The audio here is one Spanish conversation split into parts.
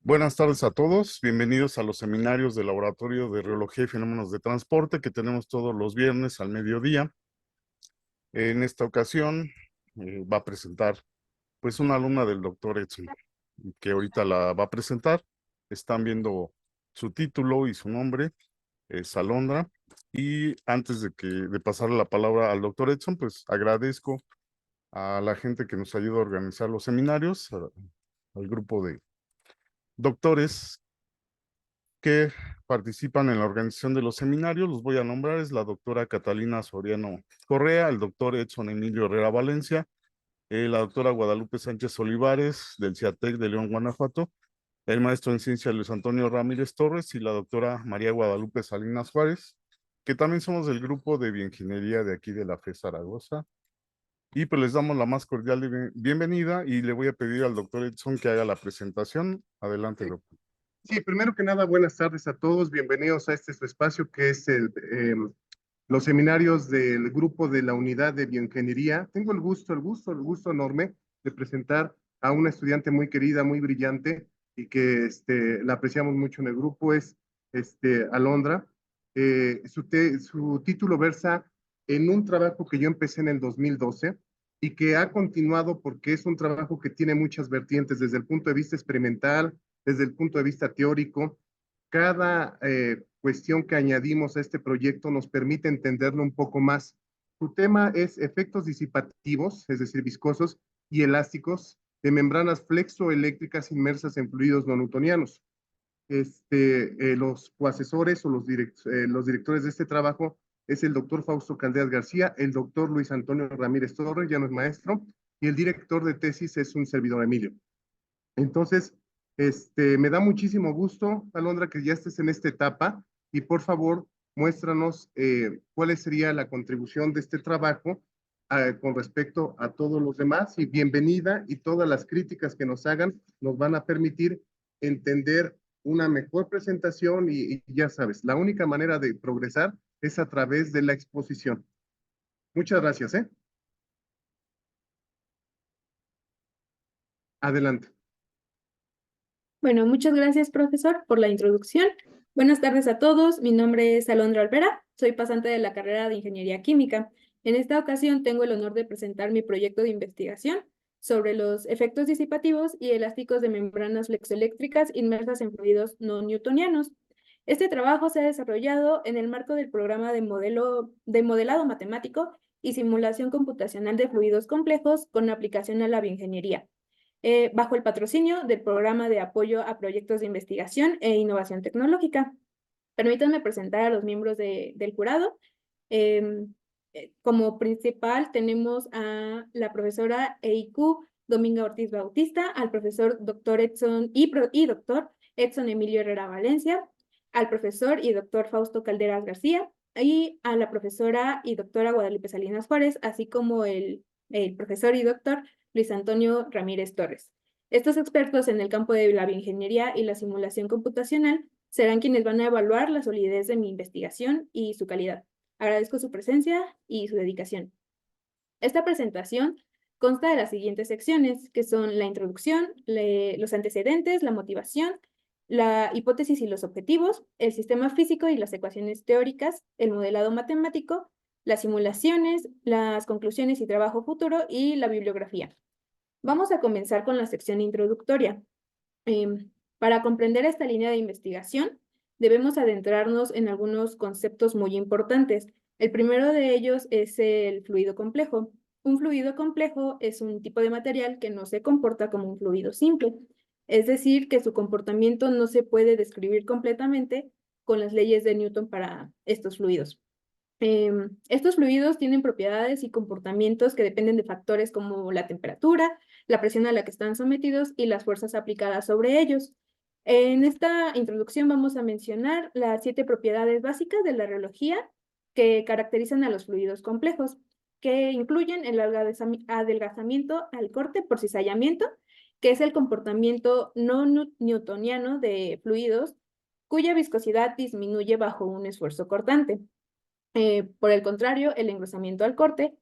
Buenas tardes a todos, bienvenidos a los seminarios del Laboratorio de Rheología y Fenómenos de Transporte que tenemos todos los viernes al mediodía. En esta ocasión va a presentar pues una alumna del doctor Edson, que ahorita la va a presentar. Están viendo su título y su nombre, es Alondra. Y antes de pasarle la palabra al doctor Edson, pues agradezco a la gente que nos ayuda a organizar los seminarios, al grupo de doctores que participan en la organización de los seminarios. Los voy a nombrar: es la doctora Catalina Soriano Correa, el doctor Edson Emilio Herrera Valencia, la doctora Guadalupe Sánchez Olivares del CIATEC de León, Guanajuato, el maestro en ciencia Luis Antonio Ramírez Torres y la doctora María Guadalupe Salinas Juárez, que también somos del grupo de bioingeniería de aquí de la FE Zaragoza. Y pues les damos la más cordial bienvenida y le voy a pedir al doctor Edson que haga la presentación. Adelante, Sí, doctor. sí, primero que nada, buenas tardes a todos. Bienvenidos a este su espacio que es los seminarios del grupo de la unidad de bioingeniería. Tengo el gusto enorme de presentar a una estudiante muy querida, muy brillante y que la apreciamos mucho en el grupo. Es Alondra. Su título versa en un trabajo que yo empecé en el 2012 y que ha continuado porque es un trabajo que tiene muchas vertientes desde el punto de vista experimental, desde el punto de vista teórico. Cada cuestión que añadimos a este proyecto nos permite entenderlo un poco más. Su tema es efectos disipativos, es decir, viscosos y elásticos de membranas flexoeléctricas inmersas en fluidos no newtonianos. Los coasesores o los directores de este trabajo es el doctor Fausto Calderas García, el doctor Luis Antonio Ramírez Torres, ya no es maestro, y el director de tesis es un servidor Emilio. Entonces, me da muchísimo gusto, Alondra, que ya estés en esta etapa y por favor, muéstranos cuál sería la contribución de este trabajo con respecto a todos los demás, y bienvenida, y todas las críticas que nos hagan nos van a permitir entender una mejor presentación y ya sabes, la única manera de progresar es a través de la exposición. Muchas gracias, ¿eh? Adelante. Bueno, muchas gracias, profesor, por la introducción. Buenas tardes a todos. Mi nombre es Alondra Olvera. Soy pasante de la carrera de Ingeniería Química. En esta ocasión tengo el honor de presentar mi proyecto de investigación sobre los efectos disipativos y elásticos de membranas flexoeléctricas inmersas en fluidos no newtonianos. Este trabajo se ha desarrollado en el marco del programa de modelado matemático y simulación computacional de fluidos complejos con aplicación a la bioingeniería, bajo el patrocinio del Programa de Apoyo a Proyectos de Investigación e Innovación Tecnológica. Permítanme presentar a los miembros del jurado. Como principal tenemos a la profesora EIQ Dominga Ortiz Bautista, al profesor doctor Edson y doctor Edson Emilio Herrera Valencia, al profesor y doctor Fausto Calderas García, y a la profesora y doctora Guadalupe Salinas Juárez, así como el profesor y doctor Luis Antonio Ramírez Torres. Estos expertos en el campo de la bioingeniería y la simulación computacional serán quienes van a evaluar la solidez de mi investigación y su calidad. Agradezco su presencia y su dedicación. Esta presentación consta de las siguientes secciones, que son la introducción, los antecedentes, la motivación, la hipótesis y los objetivos, el sistema físico y las ecuaciones teóricas, el modelado matemático, las simulaciones, las conclusiones y trabajo futuro y la bibliografía. Vamos a comenzar con la sección introductoria. Para comprender esta línea de investigación, debemos adentrarnos en algunos conceptos muy importantes. El primero de ellos es el fluido complejo. Un fluido complejo es un tipo de material que no se comporta como un fluido simple, es decir, que su comportamiento no se puede describir completamente con las leyes de Newton para estos fluidos. Estos fluidos tienen propiedades y comportamientos que dependen de factores como la temperatura, la presión a la que están sometidos y las fuerzas aplicadas sobre ellos. En esta introducción vamos a mencionar las 7 propiedades básicas de la reología que caracterizan a los fluidos complejos, que incluyen el adelgazamiento al corte por cizallamiento, que es el comportamiento no newtoniano de fluidos cuya viscosidad disminuye bajo un esfuerzo cortante. Por el contrario, el engrosamiento al corte,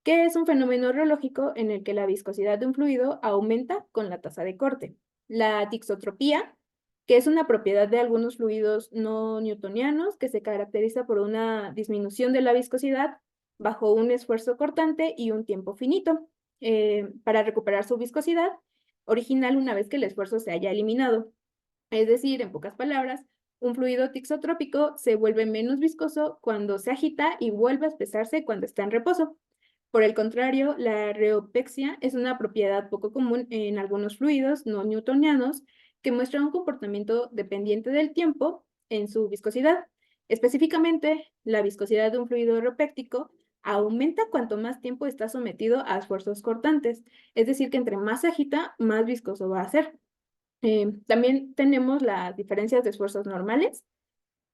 que es un fenómeno reológico en el que la viscosidad de un fluido aumenta con la tasa de corte. La tixotropía, que es una propiedad de algunos fluidos no newtonianos que se caracteriza por una disminución de la viscosidad bajo un esfuerzo cortante y un tiempo finito, para recuperar su viscosidad original una vez que el esfuerzo se haya eliminado. Es decir, en pocas palabras, un fluido tixotrópico se vuelve menos viscoso cuando se agita y vuelve a espesarse cuando está en reposo. Por el contrario, la reopexia es una propiedad poco común en algunos fluidos no newtonianos que muestra un comportamiento dependiente del tiempo en su viscosidad. Específicamente, la viscosidad de un fluido reopéctico aumenta cuanto más tiempo está sometido a esfuerzos cortantes, es decir, que entre más se agita, más viscoso va a ser. También tenemos las diferencias de esfuerzos normales,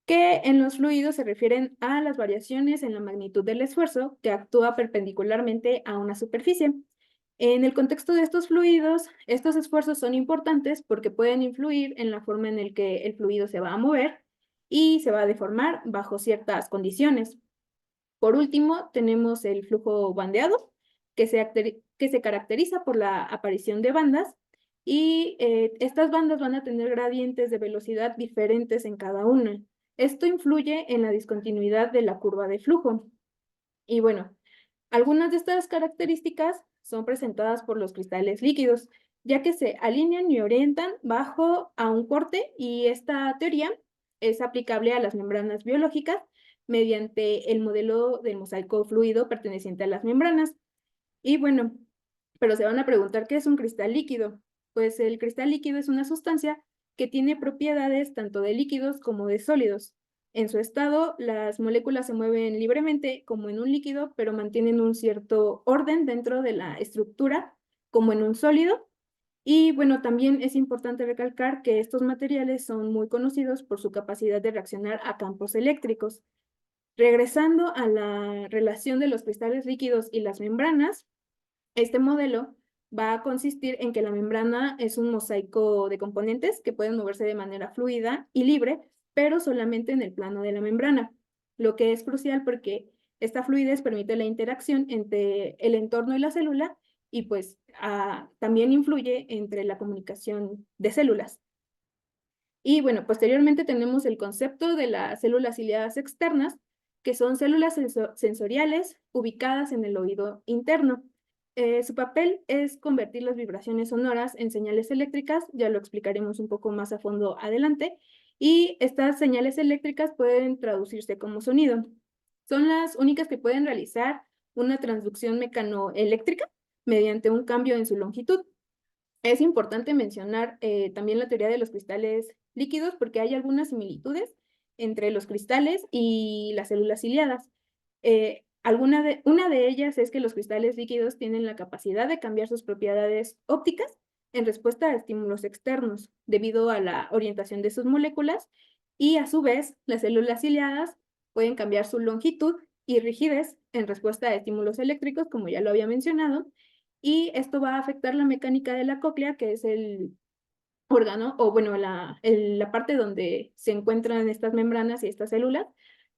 que en los fluidos se refieren a las variaciones en la magnitud del esfuerzo que actúa perpendicularmente a una superficie. En el contexto de estos fluidos, estos esfuerzos son importantes porque pueden influir en la forma en la que el fluido se va a mover y se va a deformar bajo ciertas condiciones. Por último, tenemos el flujo bandeado, que se caracteriza por la aparición de bandas, y estas bandas van a tener gradientes de velocidad diferentes en cada una. Esto influye en la discontinuidad de la curva de flujo. Y bueno, algunas de estas características son presentadas por los cristales líquidos, ya que se alinean y orientan bajo a un corte, y esta teoría es aplicable a las membranas biológicas mediante el modelo del mosaico fluido perteneciente a las membranas. Y bueno, pero se van a preguntar, ¿qué es un cristal líquido? Pues el cristal líquido es una sustancia que tiene propiedades tanto de líquidos como de sólidos. En su estado, las moléculas se mueven libremente como en un líquido, pero mantienen un cierto orden dentro de la estructura, como en un sólido. Y bueno, también es importante recalcar que estos materiales son muy conocidos por su capacidad de reaccionar a campos eléctricos. Regresando a la relación de los cristales líquidos y las membranas, este modelo va a consistir en que la membrana es un mosaico de componentes que pueden moverse de manera fluida y libre, pero solamente en el plano de la membrana, lo que es crucial porque esta fluidez permite la interacción entre el entorno y la célula, y pues también influye entre la comunicación de células. Y bueno, posteriormente tenemos el concepto de las células ciliadas externas, que son células sensoriales ubicadas en el oído interno. Su papel es convertir las vibraciones sonoras en señales eléctricas, ya lo explicaremos un poco más a fondo adelante, y estas señales eléctricas pueden traducirse como sonido. Son las únicas que pueden realizar una transducción mecanoeléctrica mediante un cambio en su longitud. Es importante mencionar también la teoría de los cristales líquidos porque hay algunas similitudes entre los cristales y las células ciliadas. Una de ellas es que los cristales líquidos tienen la capacidad de cambiar sus propiedades ópticas en respuesta a estímulos externos debido a la orientación de sus moléculas, y a su vez las células ciliadas pueden cambiar su longitud y rigidez en respuesta a estímulos eléctricos, como ya lo había mencionado, y esto va a afectar la mecánica de la cóclea, que es el órgano, o bueno, la parte donde se encuentran estas membranas y estas células,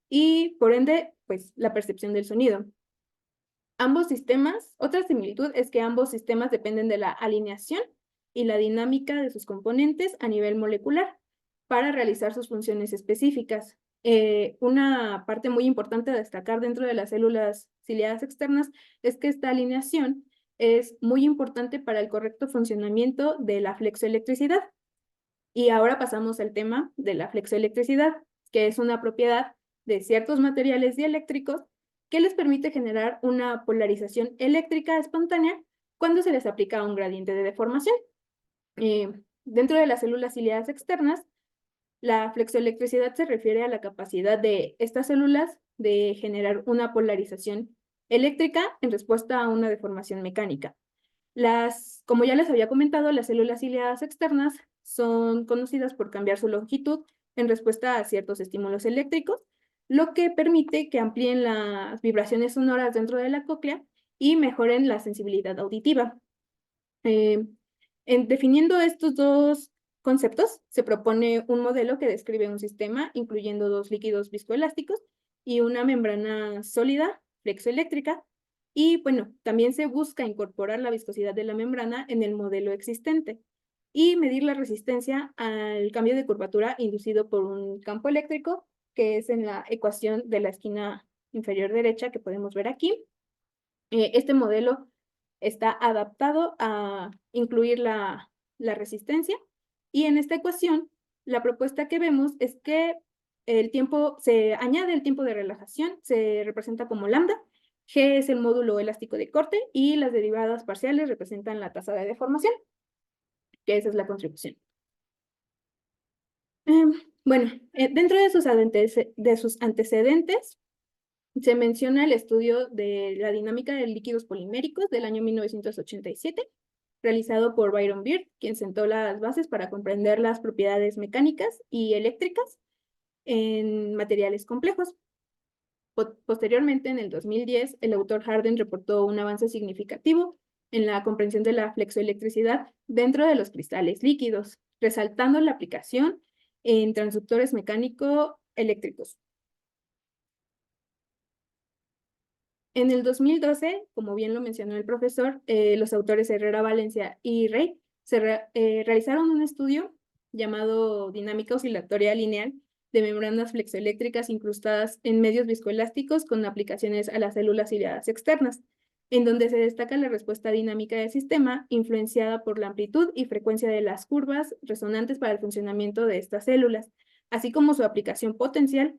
y por ende, pues la percepción del sonido. Ambos sistemas, otra similitud es que ambos sistemas dependen de la alineación y la dinámica de sus componentes a nivel molecular para realizar sus funciones específicas. Una parte muy importante a destacar dentro de las células ciliadas externas es que esta alineación es muy importante para el correcto funcionamiento de la flexoelectricidad. Y ahora pasamos al tema de la flexoelectricidad, que es una propiedad de ciertos materiales dieléctricos que les permite generar una polarización eléctrica espontánea cuando se les aplica un gradiente de deformación. Dentro de las células ciliadas externas, la flexoelectricidad se refiere a la capacidad de estas células de generar una polarización eléctrica en respuesta a una deformación mecánica. Como ya les había comentado, las células ciliadas externas son conocidas por cambiar su longitud en respuesta a ciertos estímulos eléctricos, lo que permite que amplíen las vibraciones sonoras dentro de la cóclea y mejoren la sensibilidad auditiva. Definiendo estos dos conceptos, se propone un modelo que describe un sistema incluyendo dos líquidos viscoelásticos y una membrana sólida flexoeléctrica. Y bueno, también se busca incorporar la viscosidad de la membrana en el modelo existente. y medir la resistencia al cambio de curvatura inducido por un campo eléctrico, que es en la ecuación de la esquina inferior derecha que podemos ver aquí. Este modelo está adaptado a incluir la resistencia, y en esta ecuación la propuesta que vemos es que se añade el tiempo de relajación, se representa como lambda, G es el módulo elástico de corte y las derivadas parciales representan la tasa de deformación, que esa es la contribución. Bueno, dentro de sus antecedentes, se menciona el estudio de la dinámica de líquidos poliméricos del año 1987, realizado por Byron Beard, quien sentó las bases para comprender las propiedades mecánicas y eléctricas en materiales complejos. Posteriormente, en el 2010, el autor Harden reportó un avance significativo en la comprensión de la flexoelectricidad dentro de los cristales líquidos, resaltando la aplicación en transductores mecánico-eléctricos. En el 2012, como bien lo mencionó el profesor, los autores Herrera Valencia y Rey realizaron un estudio llamado dinámica oscilatoria lineal de membranas flexoeléctricas incrustadas en medios viscoelásticos con aplicaciones a las células ciliadas externas, en donde se destaca la respuesta dinámica del sistema influenciada por la amplitud y frecuencia de las curvas resonantes para el funcionamiento de estas células, así como su aplicación potencial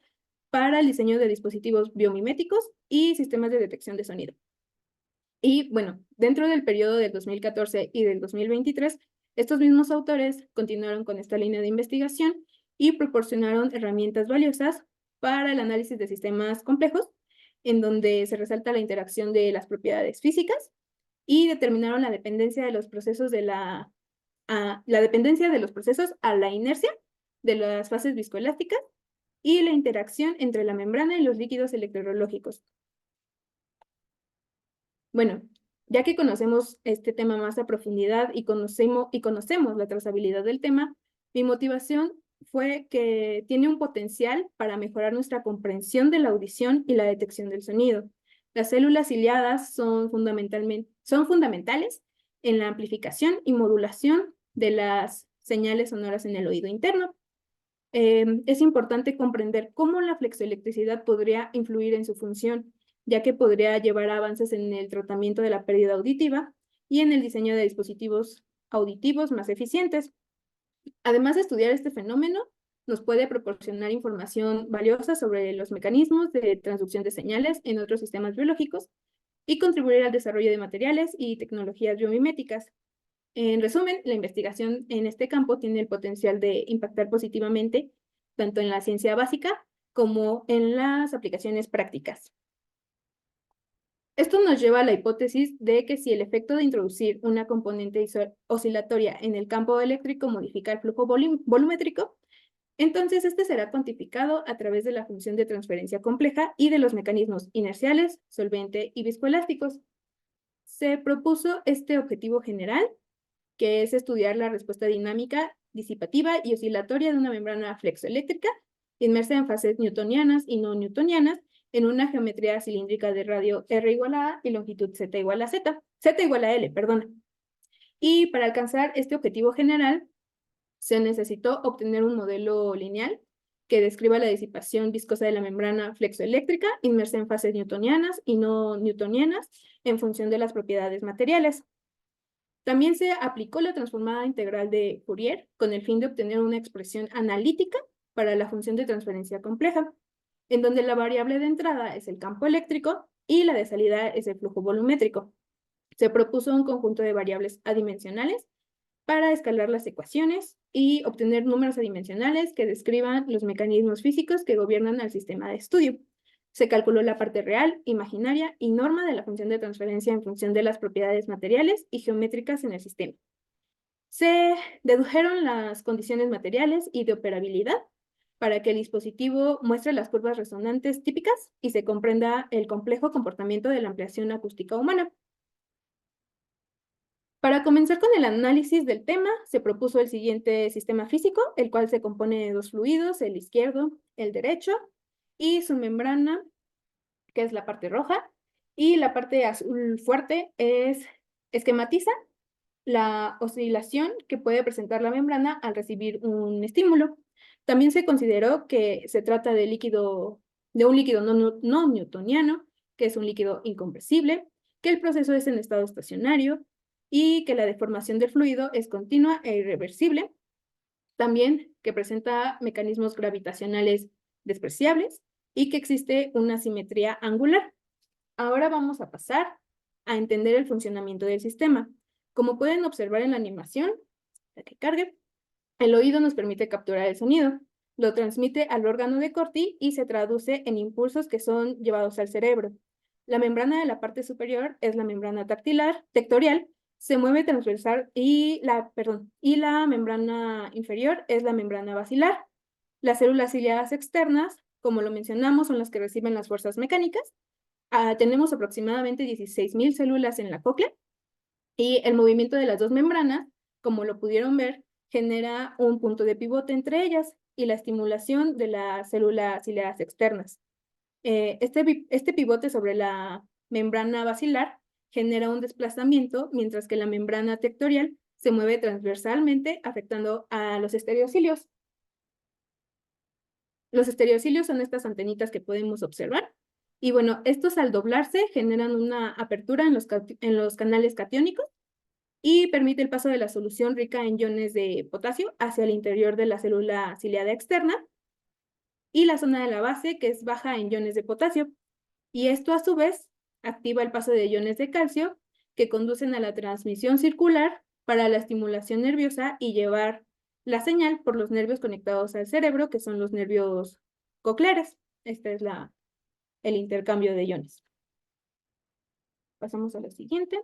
para el diseño de dispositivos biomiméticos y sistemas de detección de sonido. Y bueno, dentro del periodo del 2014 y del 2023, estos mismos autores continuaron con esta línea de investigación y proporcionaron herramientas valiosas para el análisis de sistemas complejos, en donde se resalta la interacción de las propiedades físicas y determinaron la dependencia de los procesos a la inercia de las fases viscoelásticas y la interacción entre la membrana y los líquidos electrológicos. Bueno, ya que conocemos este tema más a profundidad y conocemos la trazabilidad del tema, mi motivación fue que tiene un potencial para mejorar nuestra comprensión de la audición y la detección del sonido. Las células ciliadas son fundamentales en la amplificación y modulación de las señales sonoras en el oído interno. Es importante comprender cómo la flexoelectricidad podría influir en su función, ya que podría llevar a avances en el tratamiento de la pérdida auditiva y en el diseño de dispositivos auditivos más eficientes. Además de estudiar este fenómeno, nos puede proporcionar información valiosa sobre los mecanismos de transducción de señales en otros sistemas biológicos y contribuir al desarrollo de materiales y tecnologías biomiméticas. En resumen, la investigación en este campo tiene el potencial de impactar positivamente tanto en la ciencia básica como en las aplicaciones prácticas. Esto nos lleva a la hipótesis de que si el efecto de introducir una componente oscilatoria en el campo eléctrico modifica el flujo volumétrico, entonces este será cuantificado a través de la función de transferencia compleja y de los mecanismos inerciales, solvente y viscoelásticos. Se propuso este objetivo general, que es estudiar la respuesta dinámica, disipativa y oscilatoria de una membrana flexoeléctrica inmersa en fases newtonianas y no newtonianas en una geometría cilíndrica de radio R igual a A y longitud Z igual a L, perdona. Y para alcanzar este objetivo general, se necesitó obtener un modelo lineal que describa la disipación viscosa de la membrana flexoeléctrica inmersa en fases newtonianas y no newtonianas en función de las propiedades materiales. También se aplicó la transformada integral de Fourier con el fin de obtener una expresión analítica para la función de transferencia compleja, en donde la variable de entrada es el campo eléctrico y la de salida es el flujo volumétrico. Se propuso un conjunto de variables adimensionales para escalar las ecuaciones y obtener números adimensionales que describan los mecanismos físicos que gobiernan al sistema de estudio. Se calculó la parte real, imaginaria y norma de la función de transferencia en función de las propiedades materiales y geométricas en el sistema. Se dedujeron las condiciones materiales y de operabilidad para que el dispositivo muestre las curvas resonantes típicas y se comprenda el complejo comportamiento de la ampliación acústica humana. Para comenzar con el análisis del tema, se propuso el siguiente sistema físico, el cual se compone de dos fluidos, el izquierdo, el derecho, y su membrana, que es la parte roja, y la parte azul fuerte esquematiza la oscilación que puede presentar la membrana al recibir un estímulo. También se consideró que se trata de un líquido no newtoniano, que es un líquido incompresible, que el proceso es en estado estacionario y que la deformación del fluido es continua e irreversible. También que presenta mecanismos gravitacionales despreciables y que existe una simetría angular. Ahora vamos a pasar a entender el funcionamiento del sistema. Como pueden observar en la animación, la que cargue, el oído nos permite capturar el sonido, lo transmite al órgano de Corti y se traduce en impulsos que son llevados al cerebro. La membrana de la parte superior es la membrana tectorial, se mueve transversal y la membrana inferior es la membrana basilar. Las células ciliadas externas, como lo mencionamos, son las que reciben las fuerzas mecánicas. Tenemos aproximadamente 16,000 células en la cóclea y el movimiento de las dos membranas, como lo pudieron ver, genera un punto de pivote entre ellas y la estimulación de las células ciliadas externas. Este pivote sobre la membrana basilar genera un desplazamiento, mientras que la membrana tectorial se mueve transversalmente, afectando a los estereocilios. Los estereocilios son estas antenitas que podemos observar. Y bueno, estos al doblarse generan una apertura en los canales catiónicos y permite el paso de la solución rica en iones de potasio hacia el interior de la célula ciliada externa y la zona de la base, que es baja en iones de potasio. Y esto, a su vez, activa el paso de iones de calcio que conducen a la transmisión circular para la estimulación nerviosa y llevar la señal por los nervios conectados al cerebro, que son los nervios cocleares. Este es el intercambio de iones. Pasamos a la siguiente.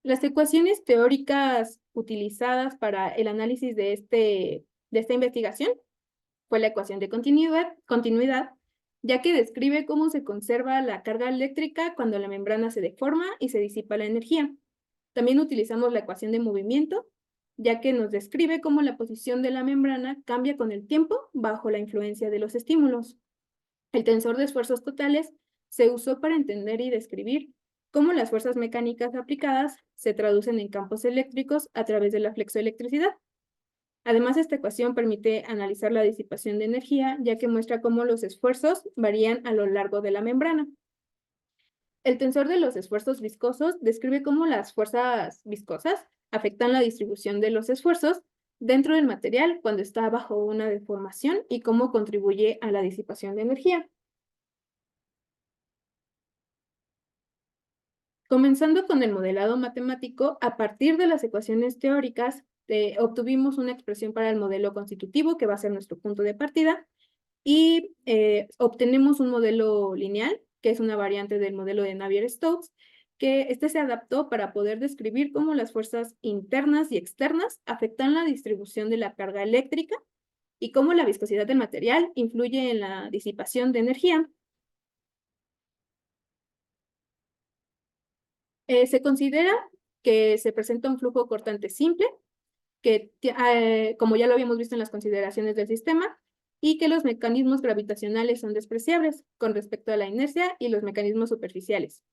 Las ecuaciones teóricas utilizadas para el análisis de esta investigación fue la ecuación de continuidad, ya que describe cómo se conserva la carga eléctrica cuando la membrana se deforma y se disipa la energía. También utilizamos la ecuación de movimiento, ya que nos describe cómo la posición de la membrana cambia con el tiempo bajo la influencia de los estímulos. El tensor de esfuerzos totales se usó para entender y describir cómo las fuerzas mecánicas aplicadas se traducen en campos eléctricos a través de la flexoelectricidad. Además, esta ecuación permite analizar la disipación de energía, ya que muestra cómo los esfuerzos varían a lo largo de la membrana. El tensor de los esfuerzos viscosos describe cómo las fuerzas viscosas afectan la distribución de los esfuerzos dentro del material cuando está bajo una deformación y cómo contribuye a la disipación de energía. Comenzando con el modelado matemático, a partir de las ecuaciones teóricas, obtuvimos una expresión para el modelo constitutivo, que va a ser nuestro punto de partida, y obtenemos un modelo lineal, que es una variante del modelo de Navier-Stokes, que este se adaptó para poder describir cómo las fuerzas internas y externas afectan la distribución de la carga eléctrica y cómo la viscosidad del material influye en la disipación de energía. Se considera que se presenta un flujo cortante simple, que, como ya lo habíamos visto en las consideraciones del sistema, y que los mecanismos gravitacionales son despreciables con respecto a la inercia y los mecanismos superficiales.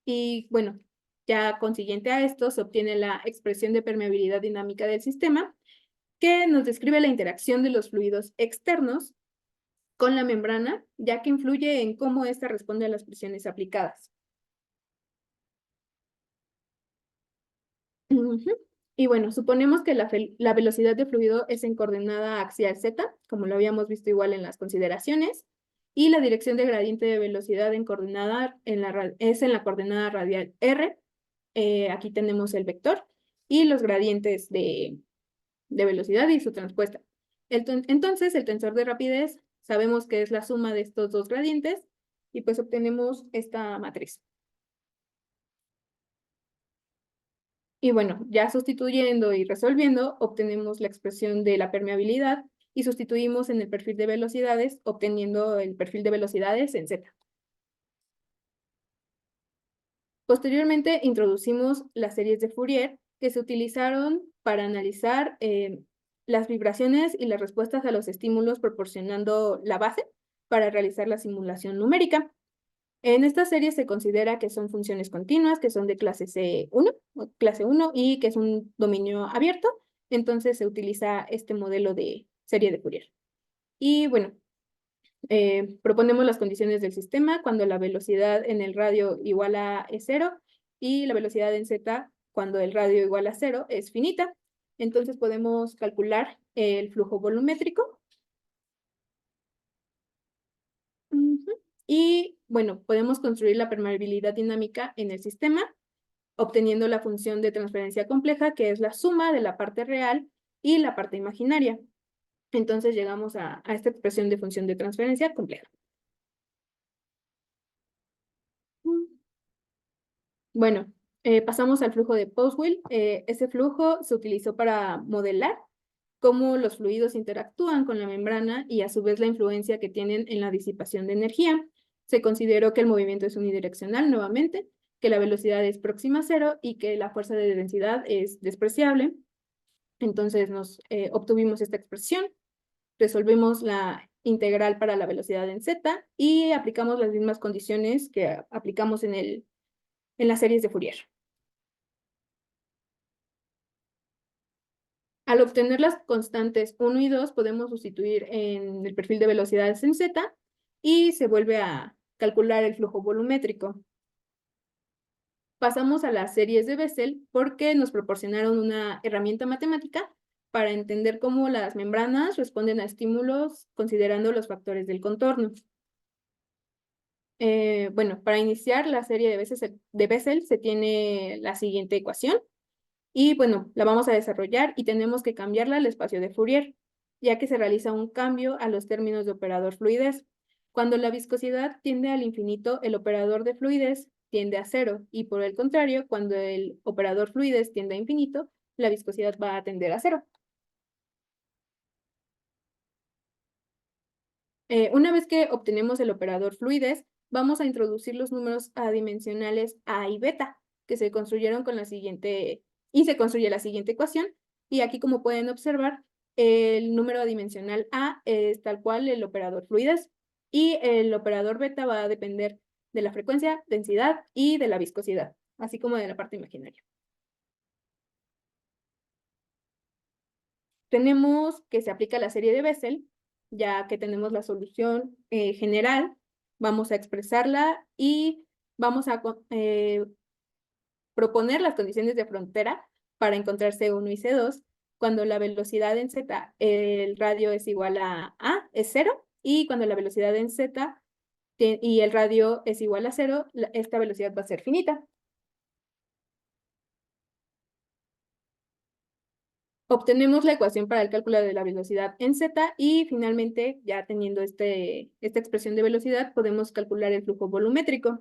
Y bueno, ya consiguiente a esto se obtiene la expresión de permeabilidad dinámica del sistema, que nos describe la interacción de los fluidos externos con la membrana, ya que influye en cómo ésta responde a las presiones aplicadas. Y bueno, suponemos que la velocidad de fluido es en coordenada axial z, como lo habíamos visto igual en las consideraciones, y la dirección de gradiente de velocidad es en la coordenada radial r. Aquí tenemos el vector y los gradientes de velocidad y su transpuesta. Entonces, el tensor de rapidez sabemos que es la suma de estos dos gradientes y pues obtenemos esta matriz. Y bueno, ya sustituyendo y resolviendo, obtenemos la expresión de la permeabilidad y sustituimos en el perfil de velocidades, obteniendo el perfil de velocidades en Z. Posteriormente, introducimos las series de Fourier que se utilizaron para analizar las vibraciones y las respuestas a los estímulos, proporcionando la base para realizar la simulación numérica. En esta serie se considera que son funciones continuas, que son de clase C1, o clase 1, y que es un dominio abierto. Entonces se utiliza este modelo de serie de Fourier. Y bueno, proponemos las condiciones del sistema cuando la velocidad en el radio igual a es 0 y la velocidad en z cuando el radio igual a 0 es finita. Entonces podemos calcular el flujo volumétrico. Y bueno, podemos construir la permeabilidad dinámica en el sistema, obteniendo la función de transferencia compleja, que es la suma de la parte real y la parte imaginaria. Entonces llegamos a esta expresión de función de transferencia compleja. Bueno, pasamos al flujo de Postwheel. Ese flujo se utilizó para modelar cómo los fluidos interactúan con la membrana y a su vez la influencia que tienen en la disipación de energía. Se consideró que el movimiento es unidireccional nuevamente, que la velocidad es próxima a cero y que la fuerza de densidad es despreciable. Entonces obtuvimos esta expresión, resolvimos la integral para la velocidad en z y aplicamos las mismas condiciones que aplicamos en las series de Fourier. Al obtener las constantes 1 y 2, podemos sustituir en el perfil de velocidades en z y se vuelve a calcular el flujo volumétrico. Pasamos a las series de Bessel porque nos proporcionaron una herramienta matemática para entender cómo las membranas responden a estímulos considerando los factores del contorno. Bueno, para iniciar la serie de Bessel se tiene la siguiente ecuación. Y bueno, la vamos a desarrollar y tenemos que cambiarla al espacio de Fourier, ya que se realiza un cambio a los términos de operador fluidez. Cuando la viscosidad tiende al infinito, el operador de fluidez tiende a cero, y por el contrario, cuando el operador fluidez tiende a infinito, la viscosidad va a tender a cero. Una vez que obtenemos el operador fluidez, vamos a introducir los números adimensionales A y beta, que se construyeron con y se construye la siguiente ecuación, y aquí como pueden observar, el número adimensional A es tal cual el operador fluidez, y el operador beta va a depender de la frecuencia, densidad y de la viscosidad, así como de la parte imaginaria. Tenemos que se aplica la serie de Bessel, ya que tenemos la solución general, vamos a expresarla y vamos a proponer las condiciones de frontera para encontrar C1 y C2, cuando la velocidad en Z, el radio es igual a es 0, y cuando la velocidad en Z y el radio es igual a 0, esta velocidad va a ser finita. Obtenemos la ecuación para el cálculo de la velocidad en z y finalmente, ya teniendo esta expresión de velocidad, podemos calcular el flujo volumétrico.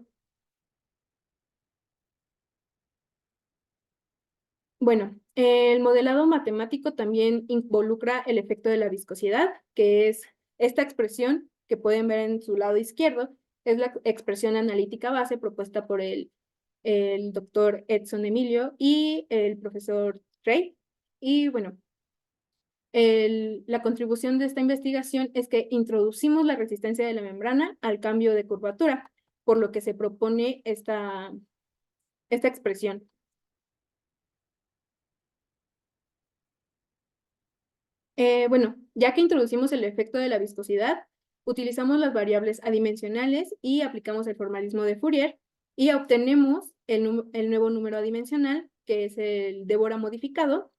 Bueno, el modelado matemático también involucra el efecto de la viscosidad, que es esta expresión que pueden ver en su lado izquierdo, es la expresión analítica base propuesta por el doctor Edson Emilio y el profesor Rey. Y bueno, la contribución de esta investigación es que introducimos la resistencia de la membrana al cambio de curvatura, por lo que se propone esta expresión. Bueno, ya que introducimos el efecto de la viscosidad, utilizamos las variables adimensionales y aplicamos el formalismo de Fourier y obtenemos el nuevo número adimensional, que es el Débora modificado,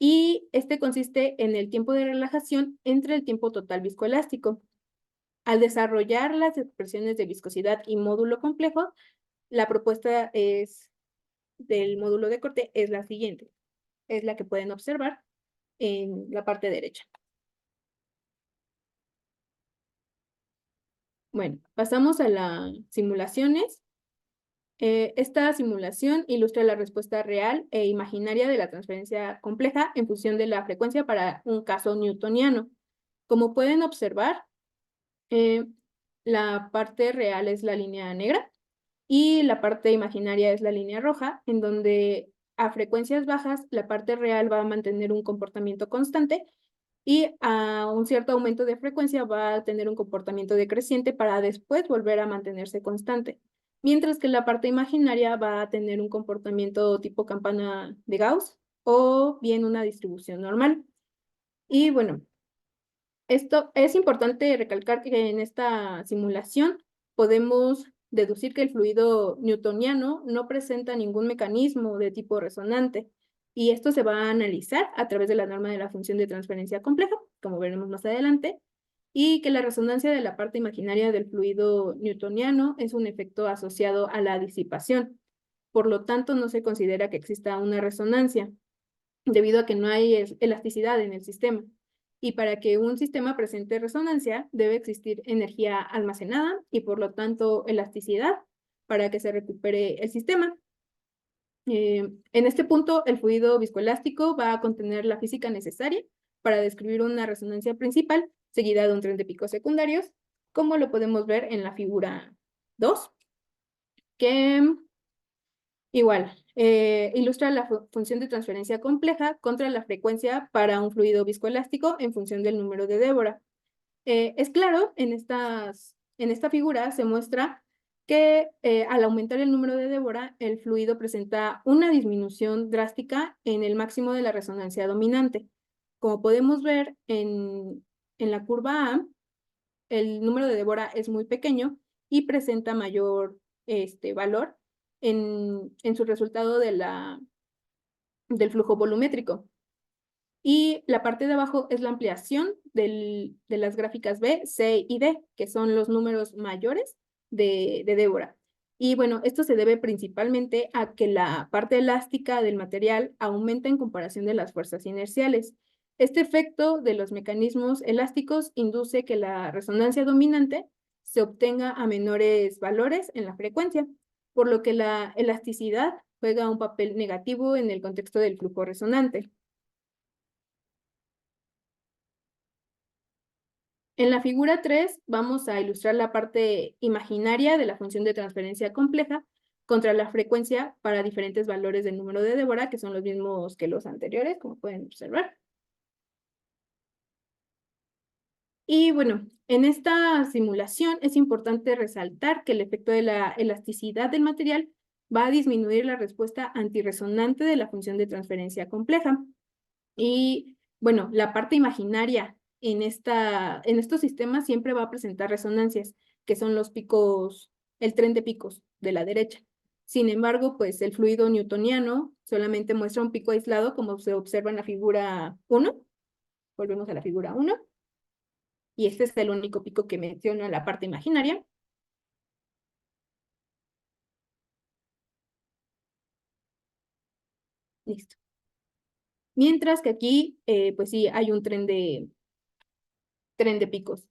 y este consiste en el tiempo de relajación entre el tiempo total viscoelástico. Al desarrollar las expresiones de viscosidad y módulo complejo, la propuesta del módulo de corte es la siguiente. Es la que pueden observar en la parte derecha. Bueno, pasamos a las simulaciones. Esta simulación ilustra la respuesta real e imaginaria de la transferencia compleja en función de la frecuencia para un caso newtoniano. Como pueden observar, la parte real es la línea negra y la parte imaginaria es la línea roja, en donde a frecuencias bajas la parte real va a mantener un comportamiento constante y a un cierto aumento de frecuencia va a tener un comportamiento decreciente para después volver a mantenerse constante. Mientras que la parte imaginaria va a tener un comportamiento tipo campana de Gauss o bien una distribución normal. Y bueno, esto es importante recalcar que en esta simulación podemos deducir que el fluido newtoniano no presenta ningún mecanismo de tipo resonante, y esto se va a analizar a través de la norma de la función de transferencia compleja, como veremos más adelante, y que la resonancia de la parte imaginaria del fluido newtoniano es un efecto asociado a la disipación. Por lo tanto, no se considera que exista una resonancia, debido a que no hay elasticidad en el sistema. Y para que un sistema presente resonancia, debe existir energía almacenada y por lo tanto elasticidad para que se recupere el sistema. En este punto, el fluido viscoelástico va a contener la física necesaria para describir una resonancia principal seguida de un tren de picos secundarios, como lo podemos ver en la figura 2, que igual, ilustra la función de transferencia compleja contra la frecuencia para un fluido viscoelástico en función del número de Débora. Es claro, en esta figura se muestra que al aumentar el número de Débora, el fluido presenta una disminución drástica en el máximo de la resonancia dominante. Como podemos ver en la curva A, el número de Débora es muy pequeño y presenta mayor valor en su resultado del flujo volumétrico. Y la parte de abajo es la ampliación de las gráficas B, C y D, que son los números mayores de Débora. Y bueno, esto se debe principalmente a que la parte elástica del material aumenta en comparación de las fuerzas inerciales. Este efecto de los mecanismos elásticos induce que la resonancia dominante se obtenga a menores valores en la frecuencia, por lo que la elasticidad juega un papel negativo en el contexto del flujo resonante. En la figura 3 vamos a ilustrar la parte imaginaria de la función de transferencia compleja contra la frecuencia para diferentes valores del número de Débora, que son los mismos que los anteriores, como pueden observar. Y bueno, en esta simulación es importante resaltar que el efecto de la elasticidad del material va a disminuir la respuesta antirresonante de la función de transferencia compleja. Y bueno, la parte imaginaria en estos sistemas siempre va a presentar resonancias, que son los picos, el tren de picos de la derecha. Sin embargo, pues el fluido newtoniano solamente muestra un pico aislado, como se observa en la figura 1. Volvemos a la figura 1. Y este es el único pico que menciona la parte imaginaria. Listo. Mientras que aquí, pues sí, hay un tren de picos.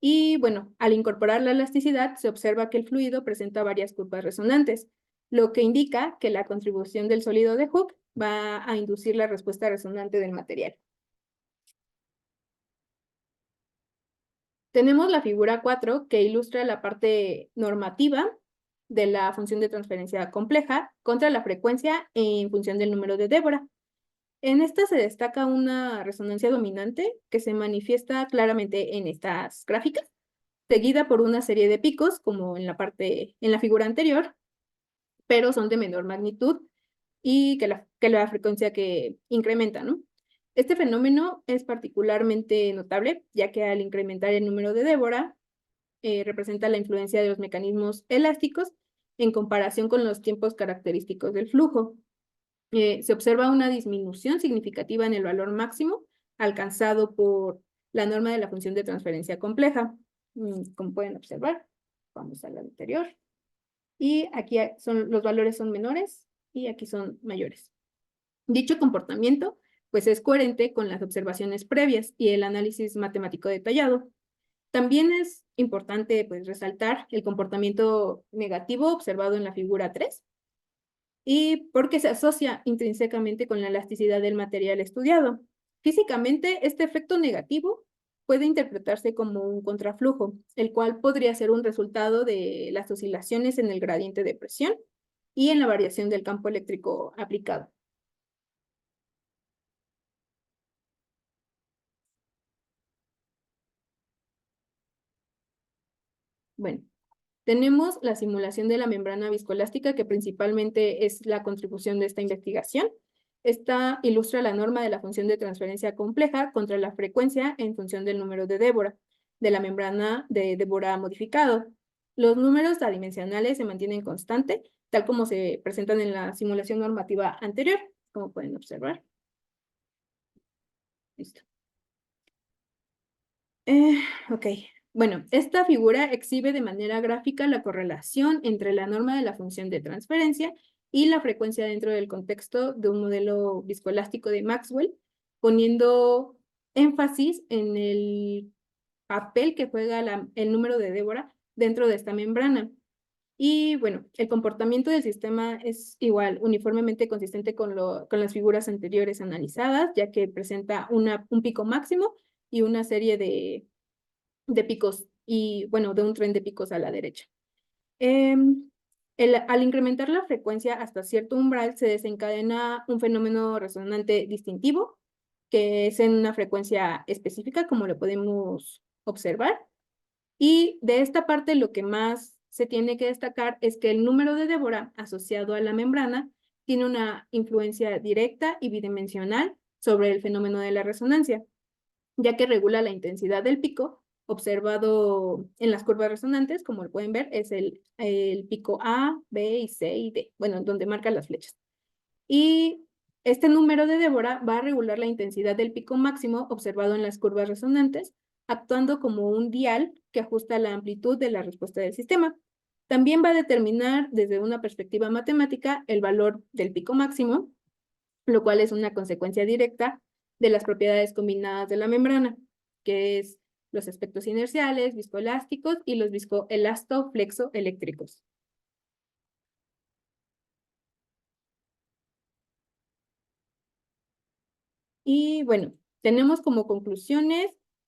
Y bueno, al incorporar la elasticidad, se observa que el fluido presenta varias curvas resonantes, lo que indica que la contribución del sólido de Hooke va a inducir la respuesta resonante del material. Tenemos la figura 4 que ilustra la parte normativa de la función de transferencia compleja contra la frecuencia en función del número de Débora. En esta se destaca una resonancia dominante que se manifiesta claramente en estas gráficas, seguida por una serie de picos, como en la figura anterior, pero son de menor magnitud y que la frecuencia que incrementa, ¿no? Este fenómeno es particularmente notable, ya que al incrementar el número de Débora, representa la influencia de los mecanismos elásticos en comparación con los tiempos característicos del flujo. Se observa una disminución significativa en el valor máximo alcanzado por la norma de la función de transferencia compleja. Como pueden observar, vamos a la anterior. Y aquí los valores son menores y aquí son mayores. Dicho comportamiento, pues es coherente con las observaciones previas y el análisis matemático detallado. También es importante, pues, resaltar el comportamiento negativo observado en la figura 3, y porque se asocia intrínsecamente con la elasticidad del material estudiado. Físicamente, este efecto negativo puede interpretarse como un contraflujo, el cual podría ser un resultado de las oscilaciones en el gradiente de presión y en la variación del campo eléctrico aplicado. Bueno, tenemos la simulación de la membrana viscoelástica, que principalmente es la contribución de esta investigación. Esta ilustra la norma de la función de transferencia compleja contra la frecuencia en función del número de Débora, de la membrana de Débora modificado. Los números adimensionales se mantienen constantes, tal como se presentan en la simulación normativa anterior, como pueden observar. Listo. Ok. Bueno, esta figura exhibe de manera gráfica la correlación entre la norma de la función de transferencia y la frecuencia dentro del contexto de un modelo viscoelástico de Maxwell, poniendo énfasis en el papel que juega el número de Débora dentro de esta membrana. Y bueno, el comportamiento del sistema es igual, uniformemente consistente con las figuras anteriores analizadas, ya que presenta un pico máximo y una serie de picos y, bueno, de un tren de picos a la derecha. Al incrementar la frecuencia hasta cierto umbral, se desencadena un fenómeno resonante distintivo, que es en una frecuencia específica, como lo podemos observar. Y de esta parte, lo que más se tiene que destacar es que el número de Débora asociado a la membrana tiene una influencia directa y bidimensional sobre el fenómeno de la resonancia, ya que regula la intensidad del pico observado en las curvas resonantes, como lo pueden ver, es el pico A, B y C y D, bueno, donde marcan las flechas. Y este número de Débora va a regular la intensidad del pico máximo observado en las curvas resonantes, actuando como un dial que ajusta la amplitud de la respuesta del sistema. También va a determinar desde una perspectiva matemática el valor del pico máximo, lo cual es una consecuencia directa de las propiedades combinadas de la membrana, que es los aspectos inerciales, viscoelásticos y los viscoelasto-flexoeléctricos. Y bueno, tenemos como conclusiones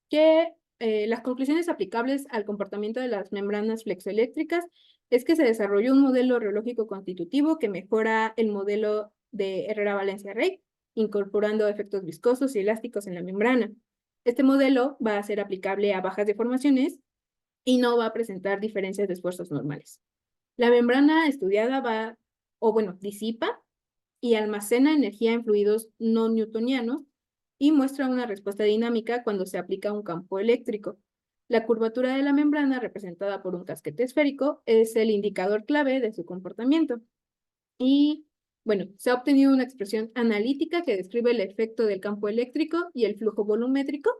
que las conclusiones aplicables al comportamiento de las membranas flexoeléctricas es que se desarrolló un modelo reológico constitutivo que mejora el modelo de Herrera-Valencia-Rey, incorporando efectos viscosos y elásticos en la membrana. Este modelo va a ser aplicable a bajas deformaciones y no va a presentar diferencias de esfuerzos normales. La membrana estudiada disipa y almacena energía en fluidos no newtonianos y muestra una respuesta dinámica cuando se aplica un campo eléctrico. La curvatura de la membrana, representada por un casquete esférico, es el indicador clave de su comportamiento. Y bueno, se ha obtenido una expresión analítica que describe el efecto del campo eléctrico y el flujo volumétrico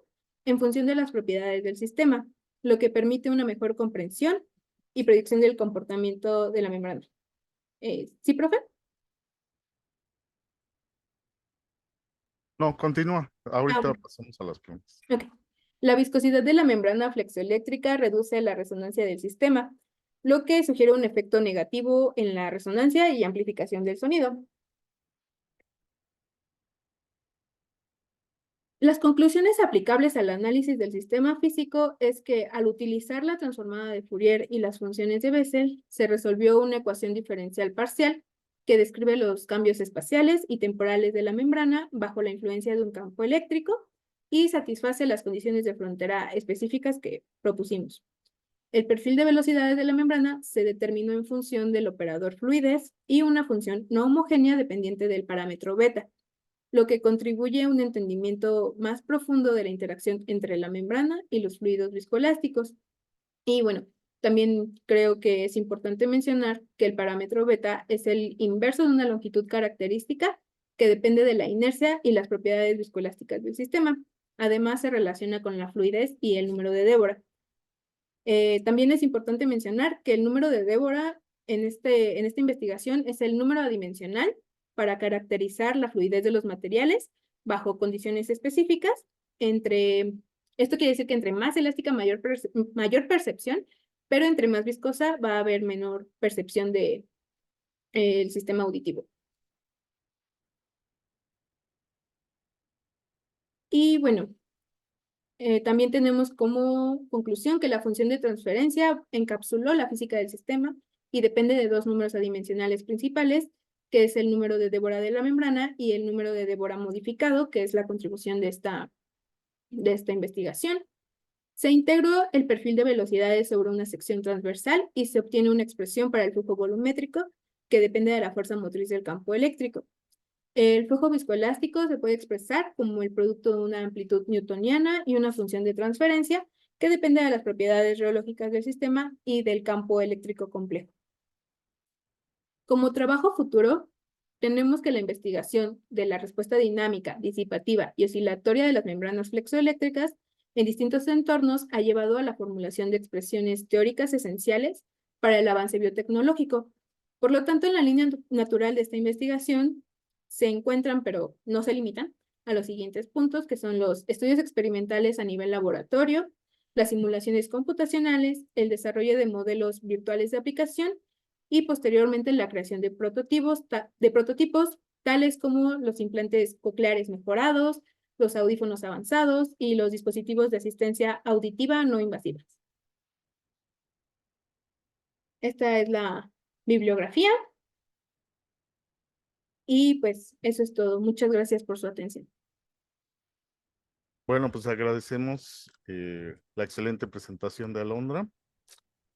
en función de las propiedades del sistema, lo que permite una mejor comprensión y predicción del comportamiento de la membrana. ¿Sí, profe? No, continúa. Ahorita bueno. pasamos a las preguntas. Okay. La viscosidad de la membrana flexoeléctrica reduce la resonancia del sistema, lo que sugiere un efecto negativo en la resonancia y amplificación del sonido. Las conclusiones aplicables al análisis del sistema físico es que al utilizar la transformada de Fourier y las funciones de Bessel, se resolvió una ecuación diferencial parcial que describe los cambios espaciales y temporales de la membrana bajo la influencia de un campo eléctrico y satisface las condiciones de frontera específicas que propusimos. El perfil de velocidades de la membrana se determinó en función del operador fluidez y una función no homogénea dependiente del parámetro beta, lo que contribuye a un entendimiento más profundo de la interacción entre la membrana y los fluidos viscoelásticos. Y bueno, también creo que es importante mencionar que el parámetro beta es el inverso de una longitud característica que depende de la inercia y las propiedades viscoelásticas del sistema. Además, se relaciona con la fluidez y el número de Débora. También es importante mencionar que el número de Débora en esta investigación es el número adimensional para caracterizar la fluidez de los materiales bajo condiciones específicas. Esto quiere decir que entre más elástica, mayor percepción, pero entre más viscosa va a haber menor percepción del sistema auditivo. Y bueno, también tenemos como conclusión que la función de transferencia encapsuló la física del sistema y depende de dos números adimensionales principales, que es el número de Débora de la membrana y el número de Débora modificado, que es la contribución de esta investigación. Se integró el perfil de velocidades sobre una sección transversal y se obtiene una expresión para el flujo volumétrico que depende de la fuerza motriz del campo eléctrico. El flujo viscoelástico se puede expresar como el producto de una amplitud newtoniana y una función de transferencia que depende de las propiedades reológicas del sistema y del campo eléctrico complejo. Como trabajo futuro, tenemos que la investigación de la respuesta dinámica, disipativa y oscilatoria de las membranas flexoeléctricas en distintos entornos ha llevado a la formulación de expresiones teóricas esenciales para el avance biotecnológico. Por lo tanto, en la línea natural de esta investigación se encuentran, pero no se limitan, a los siguientes puntos, que son los estudios experimentales a nivel laboratorio, las simulaciones computacionales, el desarrollo de modelos virtuales de aplicación y posteriormente la creación de prototipos tales como los implantes cocleares mejorados, los audífonos avanzados y los dispositivos de asistencia auditiva no invasivas. Esta es la bibliografía. Y pues eso es todo. Muchas gracias por su atención. Bueno, pues agradecemos la excelente presentación de Alondra.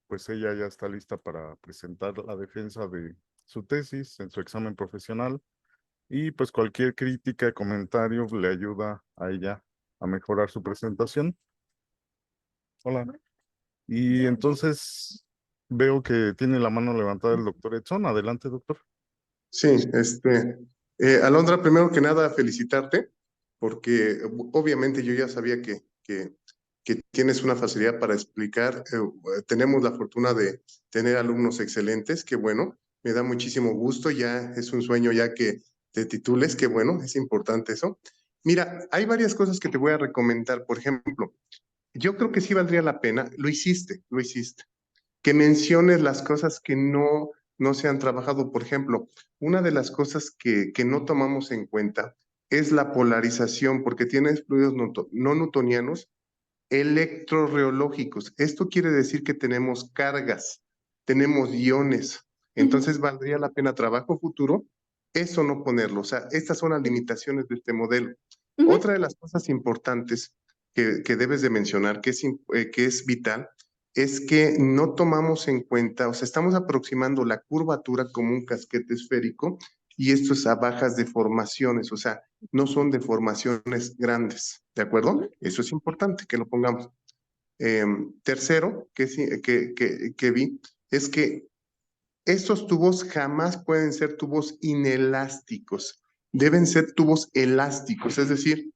Pues ella ya está lista para presentar la defensa de su tesis en su examen profesional y pues cualquier crítica, comentario le ayuda a ella a mejorar su presentación. Hola. Y entonces veo que tiene la mano levantada el doctor Edson. Adelante, doctor. Sí, Alondra, primero que nada, felicitarte, porque obviamente yo ya sabía que tienes una facilidad para explicar. Tenemos la fortuna de tener alumnos excelentes, que bueno, me da muchísimo gusto, ya es un sueño ya que te titules, que bueno, es importante eso. Mira, hay varias cosas que te voy a recomendar. Por ejemplo, yo creo que sí valdría la pena, lo hiciste, que menciones las cosas que no se han trabajado. Por ejemplo, una de las cosas que no tomamos en cuenta es la polarización, porque tienes fluidos no newtonianos electrorreológicos. Esto quiere decir que tenemos cargas, tenemos iones. Entonces, valdría la pena trabajo futuro eso no ponerlo. O sea, estas son las limitaciones de este modelo. Otra de las cosas importantes que debes de mencionar, que es vital, es que no tomamos en cuenta, o sea, estamos aproximando la curvatura como un casquete esférico y esto es a bajas deformaciones, o sea, no son deformaciones grandes, ¿de acuerdo? Eso es importante que lo pongamos. Tercero, que vi, es que estos tubos jamás pueden ser tubos inelásticos, deben ser tubos elásticos, es decir,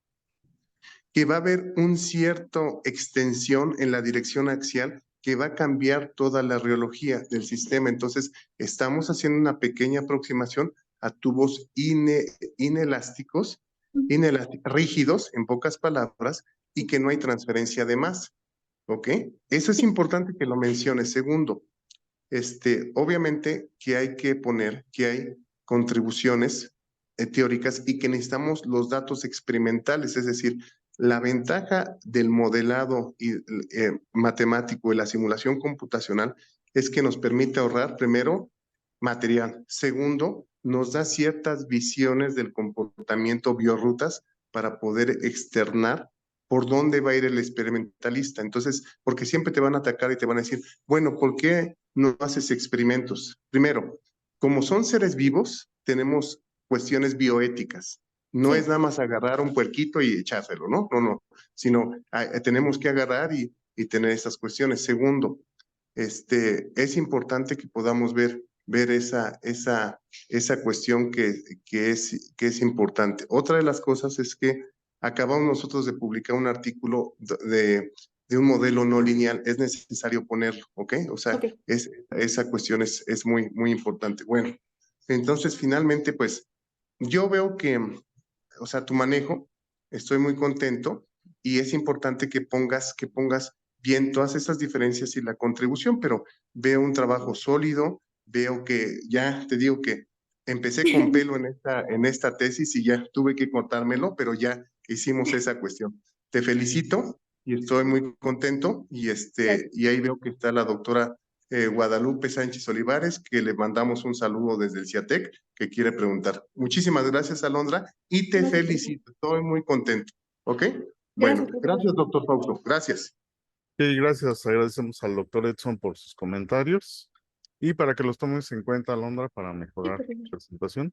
que va a haber un cierto extensión en la dirección axial que va a cambiar toda la reología del sistema. Entonces, estamos haciendo una pequeña aproximación a tubos inelásticos, rígidos, en pocas palabras, y que no hay transferencia de masa. ¿Ok? Eso es importante que lo menciones. Segundo, obviamente que hay que poner que hay contribuciones teóricas y que necesitamos los datos experimentales, es decir, la ventaja del modelado matemático y la simulación computacional es que nos permite ahorrar, primero, material. Segundo, nos da ciertas visiones del comportamiento biorrutas para poder externar por dónde va a ir el experimentalista. Entonces, porque siempre te van a atacar y te van a decir, bueno, ¿por qué no haces experimentos? Primero, como son seres vivos, tenemos cuestiones bioéticas. No es nada más agarrar un puerquito y echárselo, ¿no? No, sino tenemos que agarrar y tener esas cuestiones. Segundo, es importante que podamos ver esa cuestión que es importante. Otra de las cosas es que acabamos nosotros de publicar un artículo de un modelo no lineal, es necesario ponerlo, ¿ok? O sea, esa cuestión es muy, muy importante. Bueno, entonces finalmente, pues, yo veo que, o sea, tu manejo, estoy muy contento y es importante que pongas bien todas esas diferencias y la contribución, pero veo un trabajo sólido, veo que ya te digo que empecé con pelo en esta tesis y ya tuve que cortármelo, pero ya hicimos esa cuestión. Te felicito y estoy muy contento y ahí veo que está la doctora Guadalupe Sánchez Olivares, que le mandamos un saludo desde el CIATEC, que quiere preguntar. Muchísimas gracias, Alondra, y te felicito, estoy muy contento, ¿ok? Bueno, gracias, doctor Fausto, gracias. gracias. Agradecemos al doctor Edson por sus comentarios y para que los tomes en cuenta, Alondra, para Sí, mejorar tu perfecto. presentación.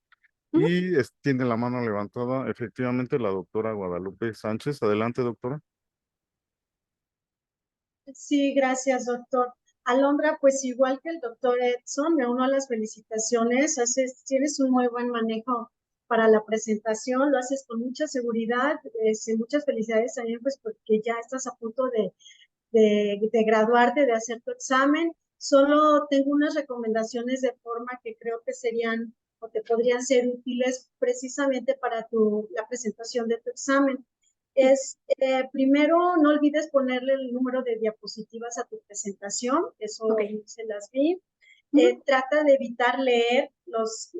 Ujú. Y tiene la mano levantada efectivamente la doctora Guadalupe Sánchez. Adelante, doctora. Sí, gracias, doctor. Alondra, pues igual que el doctor Edson, me uno a las felicitaciones. Tienes un muy buen manejo para la presentación, lo haces con mucha seguridad. Muchas felicidades también, pues porque ya estás a punto de graduarte, de hacer tu examen. Solo tengo unas recomendaciones de forma que creo que serían o te podrían ser útiles precisamente para la presentación de tu examen. Primero, no olvides ponerle el número de diapositivas a tu presentación, eso Ok. se las vi. Ujú. Trata de evitar leer las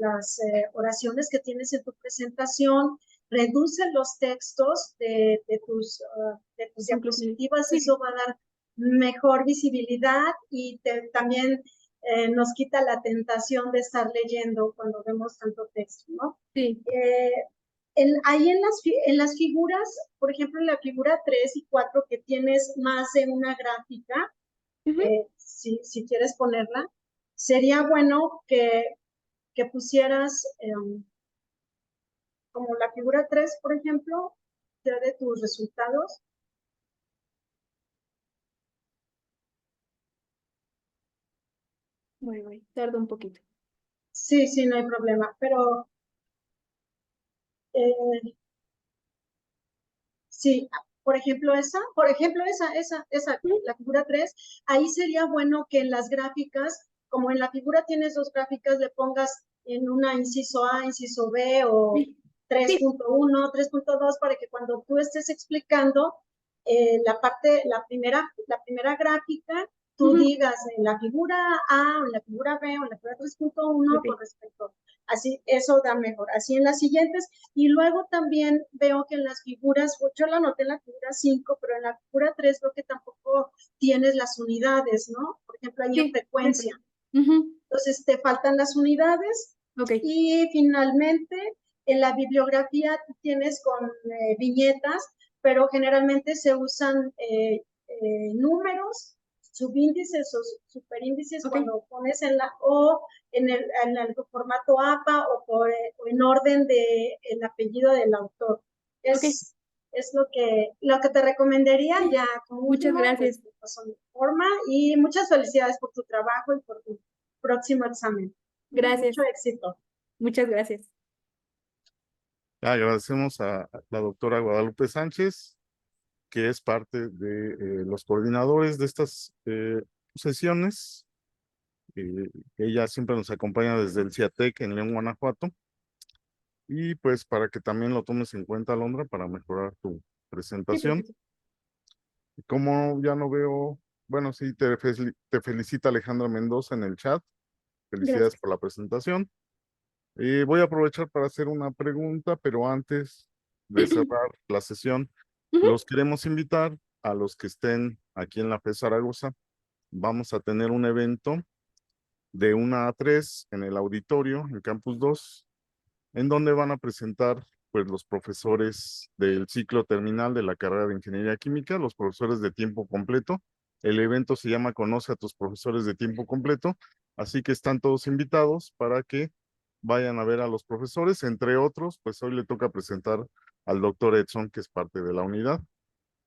oraciones que tienes en tu presentación, reduce los textos de tus Conclusiones. diapositivas, Sí, eso va a dar mejor visibilidad y también nos quita la tentación de estar leyendo cuando vemos tanto texto, ¿no? sí. Ahí en las figuras, por ejemplo, en la figura 3 y 4 que tienes más de una gráfica, Ujú. si quieres ponerla, sería bueno que pusieras como la figura 3, por ejemplo, ya de tus resultados. Voy. Tarda un poquito. Sí, no hay problema, pero eh, sí, por ejemplo, Ujú. la figura 3, ahí sería bueno que en las gráficas, como en la figura tienes dos gráficas, le pongas en una inciso A, inciso B o Sí, sí. 3.1, 3.2, para que cuando tú estés explicando la primera gráfica, tú Ujú. digas en la figura A o en la figura B o en la figura 3.1 con Ok. respecto. Así, eso da mejor. Así en las siguientes. Y luego también veo que en las figuras, yo la anoté en la figura 5, pero en la figura 3 veo que tampoco tienes las unidades, ¿no? Por ejemplo, ahí en Sí, no hay frecuencia. problema. Ujú. Entonces, te faltan las unidades. Ok. Y finalmente, en la bibliografía tienes con viñetas, pero generalmente se usan números, subíndices o superíndices Ok. cuando pones o en el formato APA o en orden de el apellido del autor. Ok. Es lo que te recomendaría Sí. ya como Muchas último, gracias. pues paso forma y muchas felicidades por tu trabajo y por tu próximo examen. Gracias. Mucho éxito. Muchas gracias. Agradecemos a la doctora Guadalupe Sánchez, que es parte de los coordinadores de estas sesiones. Ella siempre nos acompaña desde el CIATEC en León, Guanajuato. Y pues para que también lo tomes en cuenta, Alondra, para mejorar tu Sí, presentación. perfecto. Como ya no veo, bueno, sí, te felicita Alejandra Mendoza en el chat. Felicidades Gracias. por la presentación. Voy a aprovechar para hacer una pregunta, pero antes de cerrar la sesión, Ujú. los queremos invitar a los que estén aquí en la FES Zaragoza. Vamos a tener un evento de 1 a 3 en el auditorio, en Campus 2, en donde van a presentar pues los profesores del ciclo terminal de la carrera de Ingeniería Química, los profesores de tiempo completo. El evento se llama Conoce a tus profesores de tiempo completo, así que están todos invitados para que vayan a ver a los profesores, entre otros, pues hoy le toca presentar al doctor Edson, que es parte de la unidad.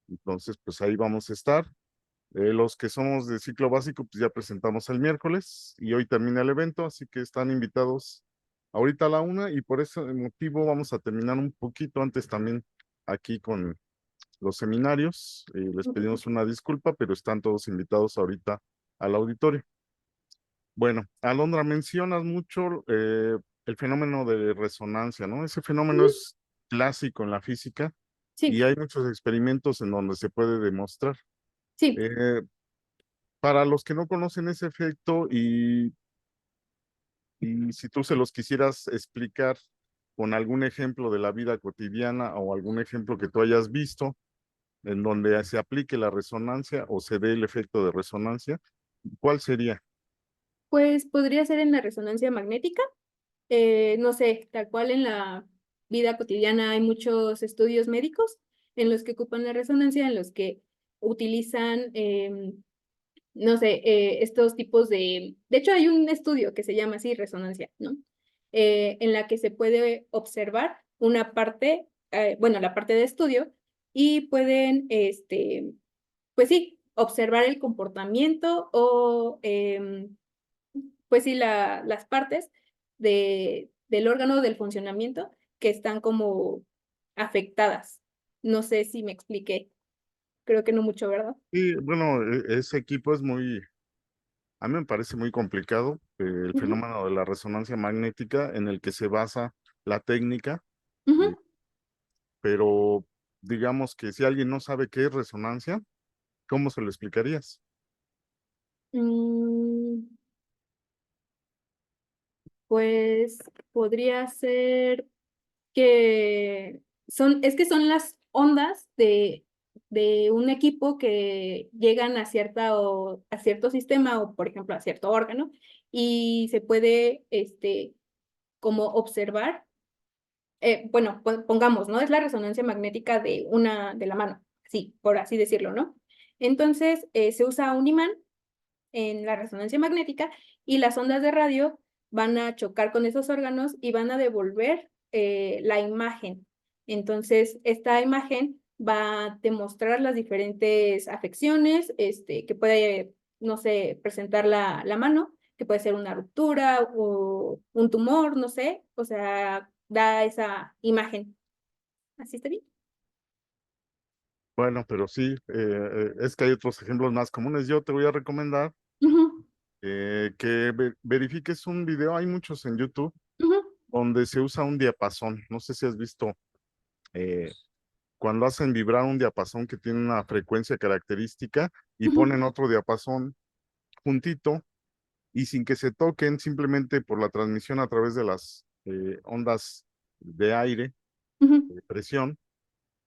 Entonces, pues ahí vamos a estar. Los que somos de ciclo básico, pues ya presentamos el miércoles y hoy termina el evento, así que están invitados ahorita a la 1 y por ese motivo vamos a terminar un poquito antes también aquí con los seminarios. Les pedimos una disculpa, pero están todos invitados ahorita al auditorio. Bueno, Alondra, mencionas mucho el fenómeno de resonancia, ¿no? Ese fenómeno Ujú. es clásico en la física y Sí, hay muchos experimentos en donde se puede demostrar. sí. Eh, para los que no conocen ese efecto y si tú se los quisieras explicar con algún ejemplo de la vida cotidiana o algún ejemplo que tú hayas visto en donde se aplique la resonancia o se dé el efecto de resonancia, ¿cuál sería? Pues podría ser en la resonancia magnética. No sé, tal cual en la vida cotidiana hay muchos estudios médicos en los que ocupan la resonancia, en los que utilizan, no sé, estos tipos de hecho hay un estudio que se llama así resonancia, ¿no? En la que se puede observar una parte, bueno, la parte de estudio y pueden, pues sí, observar el comportamiento o, pues sí, las partes del órgano del funcionamiento que están como afectadas. No sé si me expliqué. Creo que no mucho, ¿verdad? Y bueno, ese equipo es a mí me parece muy complicado, el Ujú, fenómeno de la resonancia magnética en el que se basa la técnica, eh, ujú. pero digamos que si alguien no sabe qué es resonancia, ¿cómo se lo explicarías? Mm, pues podría ser que es que son las ondas de un equipo que llegan a a cierto sistema o, por ejemplo, a cierto órgano y se puede, como observar, bueno, pongamos, ¿no? Es la resonancia magnética de la mano, sí, por así decirlo, ¿no? Entonces, se usa un imán en la resonancia magnética y las ondas de radio van a chocar con esos órganos y van a devolver la imagen. Entonces, esta imagen va a demostrar las diferentes afecciones que puede, no sé, presentar la mano, que puede ser una ruptura o un tumor, no sé, o sea, da esa imagen. ¿Así está bien? Bueno, pero sí, es que hay otros ejemplos más comunes. Yo te voy a recomendar Ujú, que verifiques un video, hay muchos en YouTube, ujú, donde se usa un diapasón. No sé si has visto eh, cuando hacen vibrar un diapasón que tiene una frecuencia característica y ujú, ponen otro diapasón juntito y sin que se toquen, simplemente por la transmisión a través de las ondas de aire, ujú. de presión,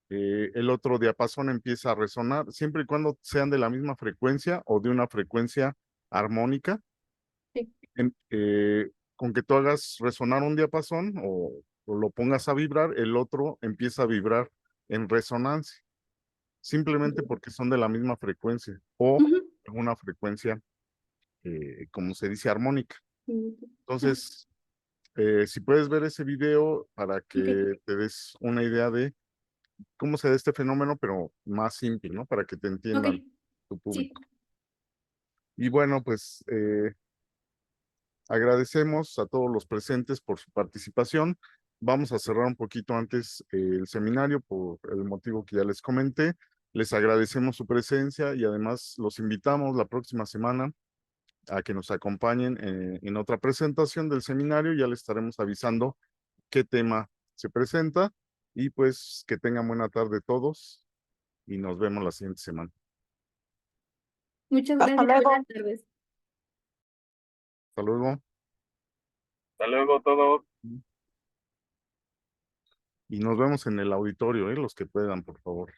el otro diapasón empieza a resonar, siempre y cuando sean de la misma frecuencia o de una frecuencia armónica. Sí. Con que tú hagas resonar un diapasón o lo pongas a vibrar, el otro empieza a vibrar en resonancia, simplemente porque son de la misma frecuencia o Ujú. en una frecuencia, como se dice, armónica. Ajá, Entonces, si puedes ver ese video para ok, que te des una idea de cómo se da este fenómeno, pero más simple, ¿no? Para que te ok, entiendan tu sí. público. Y bueno, pues agradecemos a todos los presentes por su participación. Vamos a cerrar un poquito antes el seminario por el motivo que ya les comenté. Les agradecemos su presencia y además los invitamos la próxima semana a que nos acompañen en otra presentación del seminario. Ya les estaremos avisando qué tema se presenta y pues que tengan buena tarde todos y nos vemos la siguiente semana. Muchas Hasta gracias. luego. Buenas tardes. Hasta luego. Hasta luego todos. Y nos vemos en el auditorio, los que puedan, por favor.